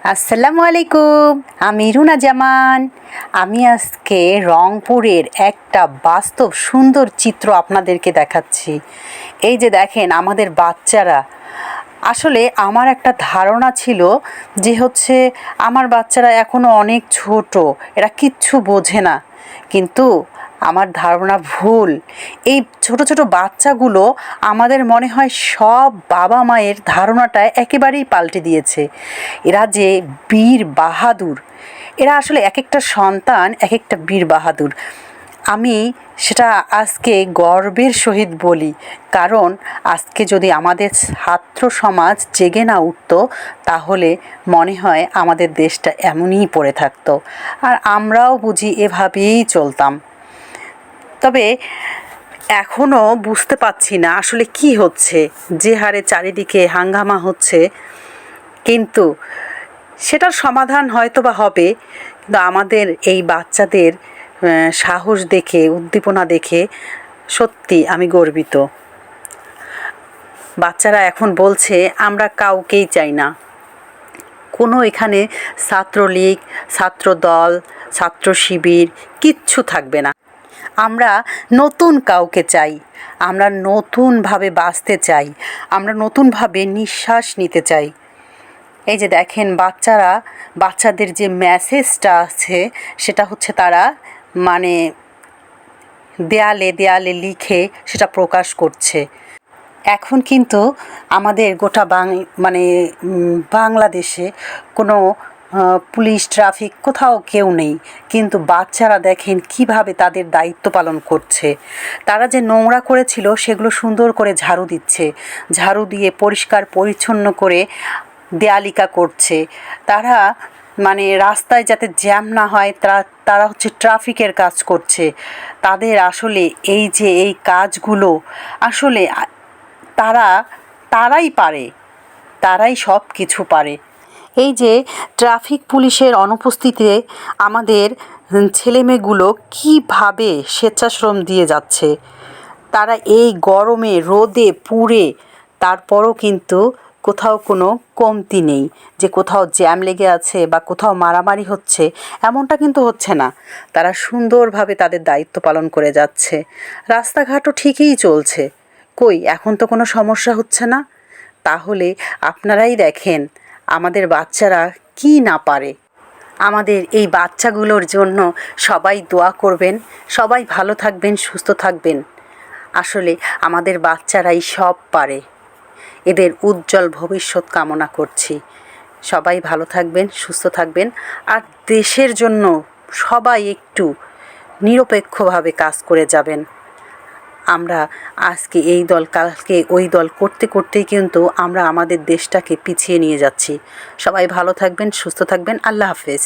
আসসালামু আলাইকুম। আমি রুনা জামান। আমি আজকে রংপুরের একটা বাস্তব সুন্দর চিত্র আপনাদেরকে দেখাচ্ছি। এই যে দেখেন আমাদের বাচ্চারা, আসলে আমার একটা ধারণা ছিল যে আমার বাচ্চারা এখনও অনেক ছোট, এরা কিচ্ছু বোঝে না, কিন্তু আমার ধারণা ভুল। এই ছোট ছোট বাচ্চাগুলো আমাদের মনে হয় সব বাবা মায়ের ধারণাটা একেবারেই পাল্টে দিয়েছে। এরা যে বীর বাহাদুর, এরা আসলে এক একটা সন্তান এক একটা বীর বাহাদুর। আমি সেটা আজকে গর্বের সহিত বলি, কারণ আজকে যদি আমাদের ছাত্র সমাজ জেগে না উঠতো, তাহলে মনে হয় আমাদের দেশটা এমনই পড়ে থাকতো, আর আমরাও বুঝি এভাবেই চলতাম। তবে এখনও বুঝতে পারছি না আসলে কি হচ্ছে, যে হারে চারিদিকে হাঙ্গামা হচ্ছে, কিন্তু সেটার সমাধান হয়তো বা হবে। কিন্তু আমাদের এই বাচ্চাদের সাহস দেখে, উদ্দীপনা দেখে সত্যি আমি গর্বিত। বাচ্চারা এখন বলছে আমরা কাউকেই চাই না, কোনো এখানে ছাত্রলীগ, ছাত্রদল, ছাত্র শিবির কিচ্ছু থাকবে না। আমরা নতুন কাউকে চাই, আমরা নতুনভাবে বাঁচতে চাই, আমরা নতুনভাবে নিঃশ্বাস নিতে চাই। এই যে দেখেন বাচ্চাদের যে মেসেজটা আছে, সেটা হচ্ছে তারা মানে দেয়ালে দেয়ালে লিখে সেটা প্রকাশ করছে। এখন কিন্তু আমাদের গোটা বাংলাদেশে কোনো পুলিশ, ট্রাফিক কোথাও কেউ নেই, কিন্তু বাচ্চারা দেখেন কিভাবে তাদের দায়িত্ব পালন করছে। তারা যে নোংরা করেছিল সেগুলো সুন্দর করে ঝাড়ু দিচ্ছে, ঝাড়ু দিয়ে পরিষ্কার পরিচ্ছন্ন করে দেয়ালিকা করছে। তারা রাস্তায় যাতে জ্যাম না হয়, তারা ট্রাফিকের কাজ করছে। তাদের আসলে এই কাজগুলো আসলে তারাই পারে, তারাই সব কিছু পারে। এই যে ট্রাফিক পুলিশের অনুপস্থিতিতে আমাদের ছেলেমেয়েগুলো কীভাবে স্বেচ্ছাশ্রম দিয়ে যাচ্ছে। তারা এই গরমে রোদে পুড়ে, তারপরও কিন্তু কোথাও কোনো কমতি নেই যে কোথাও জ্যাম লেগে আছে বা কোথাও মারামারি হচ্ছে, এমনটা কিন্তু হচ্ছে না। তারা সুন্দরভাবে তাদের দায়িত্ব পালন করে যাচ্ছে। রাস্তাঘাটও ঠিকই চলছে, কই এখন তো কোনো সমস্যা হচ্ছে না। তাহলে আপনারাই দেখেন আমাদের বাচ্চারা কি না পারে। আমাদের এই বাচ্চাগুলোর জন্য সবাই দোয়া করবেন, সবাই ভালো থাকবেন, সুস্থ থাকবেন। আসলে আমাদের বাচ্চারাই সব পারে। এদের উজ্জ্বল ভবিষ্যৎ কামনা করছি। সবাই ভালো থাকবেন, সুস্থ থাকবেন, আর দেশের জন্য সবাই একটু নিরপেক্ষভাবে কাজ করে যাবেন। আমরা আজকে এই দল, কালকে ওই দল করতে করতেই কিন্তু আমরা আমাদের দেশটাকে পিছিয়ে নিয়ে যাচ্ছি। সবাই ভালো থাকবেন, সুস্থ থাকবেন। আল্লাহ হাফেজ।